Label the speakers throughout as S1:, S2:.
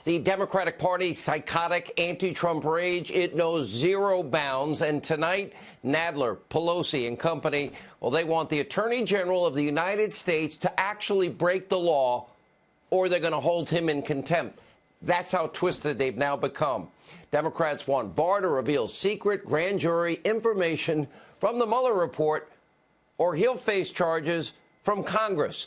S1: The Democratic Party's psychotic anti-Trump rage, it knows zero bounds. And tonight, Nadler, Pelosi and company, well, they want the Attorney General of the United States to actually break the law, or they're going to hold him in contempt. That's how twisted they've now become. Democrats want Barr to reveal secret grand jury information from the Mueller report, or he'll face charges from Congress.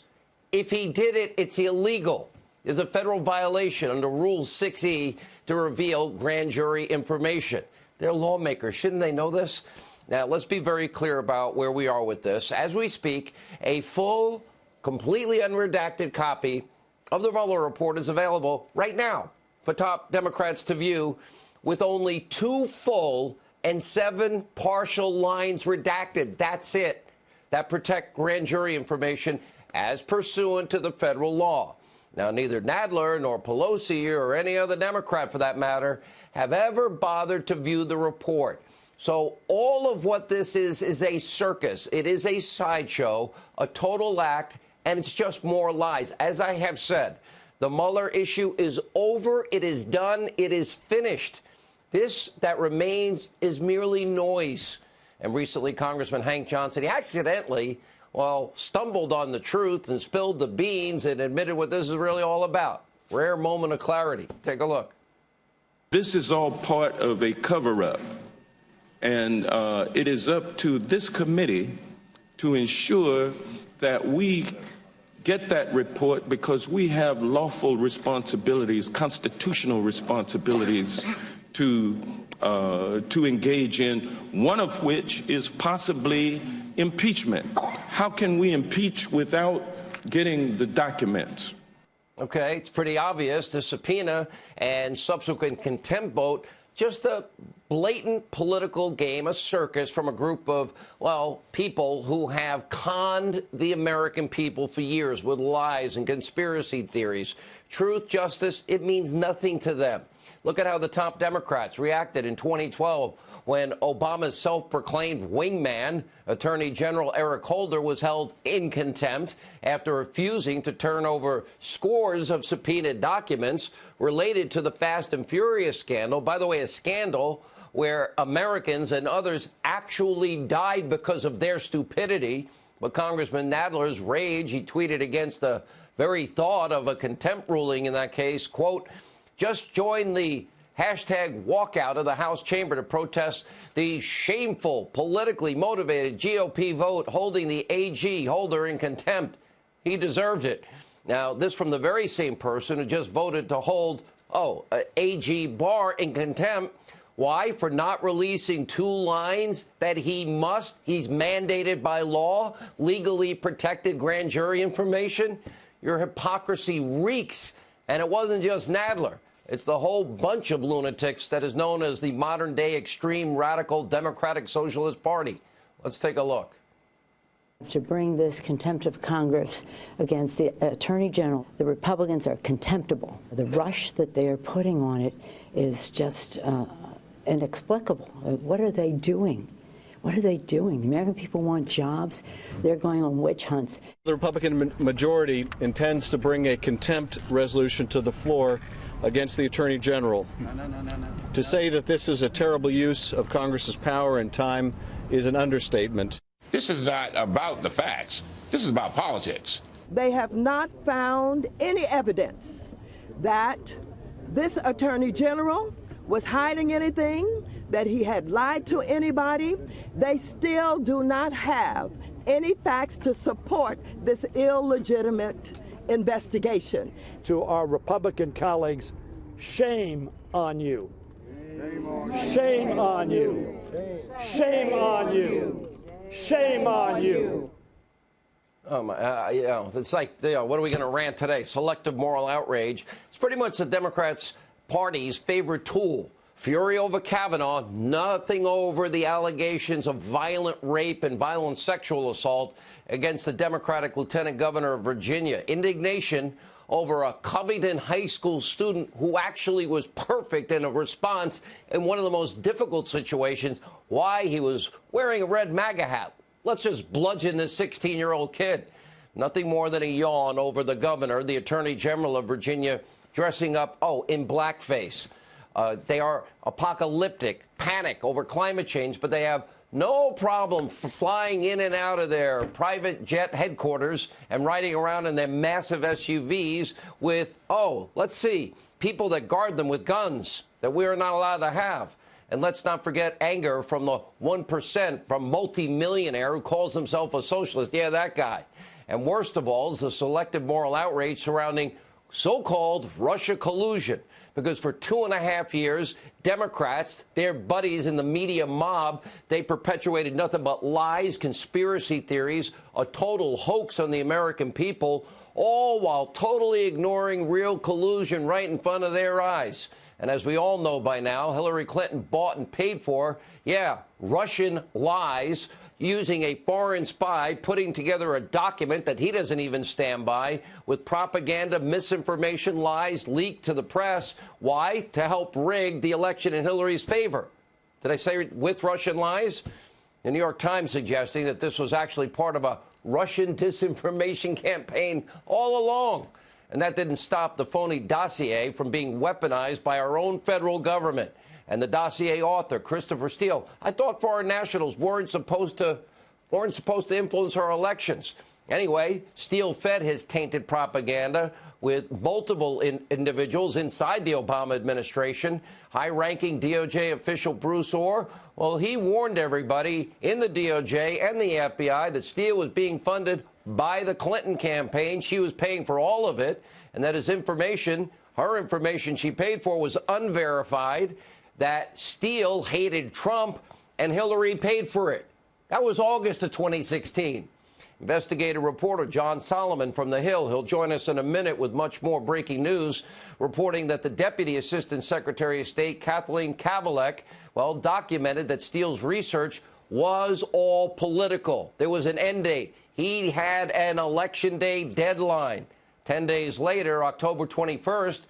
S1: If he did it, it's illegal. There's a federal violation under Rule 6E to reveal grand jury information. They're lawmakers. Shouldn't they know this? Now, let's be very clear about where we are with this. As we speak, a full, completely unredacted copy of the Mueller report is available right now for top Democrats to view, with only 2 full and 7 partial lines redacted. That's it. That protect grand jury information as pursuant to the federal law. Now, neither Nadler nor Pelosi or any other Democrat, for that matter, have ever bothered to view the report. So all of what this is a circus. It is a sideshow, a total act, and it's just more lies. As I have said, the Mueller issue is over. It is done. It is finished. This that remains is merely noise. And recently, Congressman Hank Johnson, he accidentally stumbled on the truth and spilled the beans and admitted what this is really all about. Rare moment of clarity. Take a look.
S2: This is all part of a cover-up, and it is up to this committee to ensure that we get that report, because we have lawful responsibilities, constitutional responsibilities to engage in, one of which is possibly impeachment. How can we impeach without getting the documents?
S1: Okay, it's pretty obvious. The subpoena and subsequent contempt vote, just a blatant political game, a circus from a group of, people who have conned the American people for years with lies and conspiracy theories. Truth, justice, it means nothing to them. Look at how the top Democrats reacted in 2012 when Obama's self-proclaimed wingman, Attorney General Eric Holder, was held in contempt after refusing to turn over scores of subpoenaed documents related to the Fast and Furious scandal. By the way, a scandal where Americans and others actually died because of their stupidity. But Congressman Nadler's rage, he tweeted against the very thought of a contempt ruling in that case, quote, "Just join the hashtag walkout of the House chamber to protest the shameful, politically motivated GOP vote holding the AG Holder in contempt. He deserved it." Now, this from the very same person who just voted to hold, AG Barr in contempt. Why? For not releasing 2 lines that he's mandated by law, legally protected grand jury information. Your hypocrisy reeks. And it wasn't just Nadler. It's the whole bunch of lunatics that is known as the modern-day extreme radical Democratic Socialist Party. Let's take a look.
S3: To bring this contempt of Congress against the Attorney General, the Republicans are contemptible. The rush that they are putting on it is just inexplicable. What are they doing? What are they doing? The American people want jobs. They're going on witch hunts.
S4: The Republican majority intends to bring a contempt resolution to the floor against the Attorney General. No. To say that this is a terrible use of Congress's power and time is an understatement.
S5: This is not about the facts. This is about politics.
S6: They have not found any evidence that this Attorney General was hiding anything, that he had lied to anybody. They still do not have any facts to support this illegitimate investigation.
S7: To our Republican colleagues, shame on you. Shame on you. Shame on you. Shame on you.
S1: It's like, what are we going to rant today? Selective moral outrage. It's pretty much the Democrats' party's favorite tool. Fury over Kavanaugh, nothing over the allegations of violent rape and violent sexual assault against the Democratic Lieutenant Governor of Virginia. Indignation over a Covington High School student who actually was perfect in a response in one of the most difficult situations, why he was wearing a red MAGA hat. Let's just bludgeon this 16-year-old kid. Nothing more than a yawn over the governor, the Attorney General of Virginia, dressing up, in blackface. They are apocalyptic, panic over climate change, but they have no problem flying in and out of their private jet headquarters and riding around in their massive SUVs with, let's see, people that guard them with guns that we are not allowed to have. And let's not forget anger from the 1% from multimillionaire who calls himself a socialist. Yeah, that guy. And worst of all is the selective moral outrage surrounding so-called Russia collusion. Because for 2.5 years, Democrats, their buddies in the media mob, they perpetuated nothing but lies, conspiracy theories, a total hoax on the American people, all while totally ignoring real collusion right in front of their eyes. And as we all know by now, Hillary Clinton bought and paid for, Russian lies, using a foreign spy, putting together a document that he doesn't even stand by, with propaganda, misinformation, lies leaked to the press. Why? To help rig the election in Hillary's favor. Did I say with Russian lies? The New York Times suggesting that this was actually part of a Russian disinformation campaign all along. And that didn't stop the phony dossier from being weaponized by our own federal government. And the dossier author, Christopher Steele, I thought foreign nationals weren't supposed to influence our elections. Anyway, Steele fed his tainted propaganda with multiple individuals inside the Obama administration. High-ranking DOJ official Bruce Orr, well, he warned everybody in the DOJ and the FBI that Steele was being funded by the Clinton campaign. She was paying for all of it, and that his information, her information she paid for, was unverified, that Steele hated Trump and Hillary paid for it. That was August of 2016. Investigative reporter John Solomon from The Hill, he'll join us in a minute with much more breaking news, reporting that the Deputy Assistant Secretary of State, Kathleen Kavalek, documented that Steele's research was all political. There was an end date. He had an election day deadline. 10 days later, October 21st,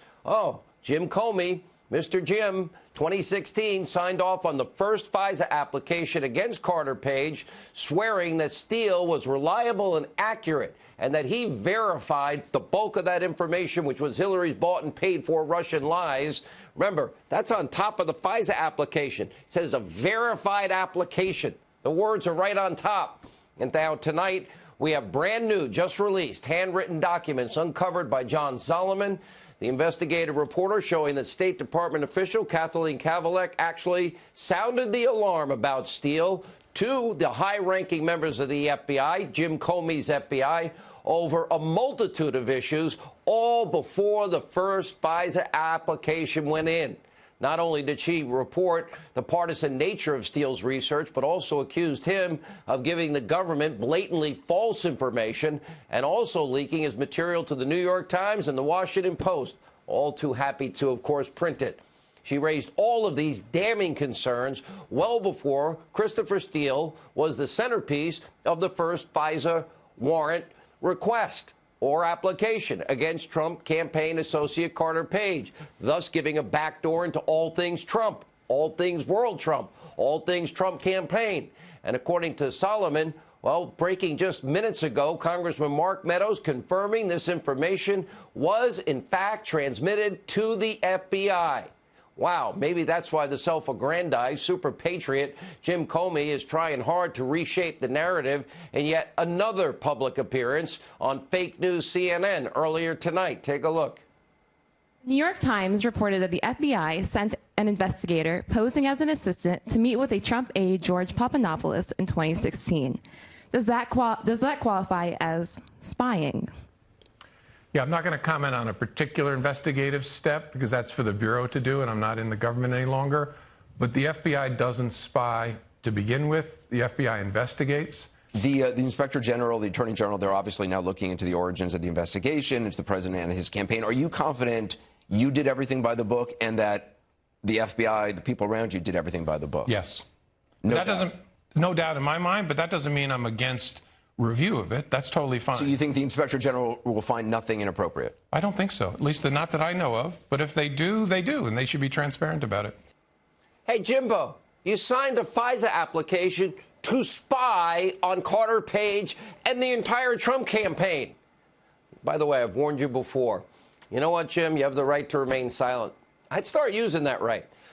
S1: Jim Comey, Mr. Jim, 2016, signed off on the first FISA application against Carter Page, swearing that Steele was reliable and accurate, and that he verified the bulk of that information, which was Hillary's bought and paid for Russian lies. Remember, that's on top of the FISA application. It says a verified application. The words are right on top. And now tonight, we have brand new, just released, handwritten documents uncovered by John Solomon, the investigative reporter, showing that State Department official Kathleen Kavalek actually sounded the alarm about Steele to the high-ranking members of the FBI, Jim Comey's FBI, over a multitude of issues, all before the first FISA application went in. Not only did she report the partisan nature of Steele's research, but also accused him of giving the government blatantly false information and also leaking his material to the New York Times and the Washington Post, all too happy to, of course, print it. She raised all of these damning concerns well before Christopher Steele was the centerpiece of the first FISA warrant request or application against Trump campaign associate Carter Page, thus giving a backdoor into all things Trump, all things world Trump, all things Trump campaign. And according to Solomon, breaking just minutes ago, Congressman Mark Meadows confirming this information was, in fact, transmitted to the FBI. Wow, maybe that's why the self-aggrandized super patriot Jim Comey is trying hard to reshape the narrative in yet another public appearance on fake news CNN earlier tonight. Take a look.
S8: New York Times reported that the FBI sent an investigator posing as an assistant to meet with a Trump aide, George Papadopoulos, in 2016. Does that qualify as spying?
S9: Yeah, I'm not going to comment on a particular investigative step because that's for the Bureau to do, and I'm not in the government any longer. But the FBI doesn't spy to begin with. The FBI investigates.
S10: The Inspector General, the Attorney General, they're obviously now looking into the origins of the investigation, into the president and his campaign. Are you confident you did everything by the book and that the FBI, the people around you, did everything by the book?
S9: Yes.
S10: No
S9: doubt in my mind, but that doesn't mean I'm against review of it. That's totally fine.
S10: So you think the Inspector General will find nothing inappropriate?
S9: I don't think so. At least not that I know of. But if they do, they do, and they should be transparent about it.
S1: Hey, Jimbo, you signed a FISA application to spy on Carter Page and the entire Trump campaign. By the way, I've warned you before. you know what, Jim, you have the right to remain silent. I'd start using that right.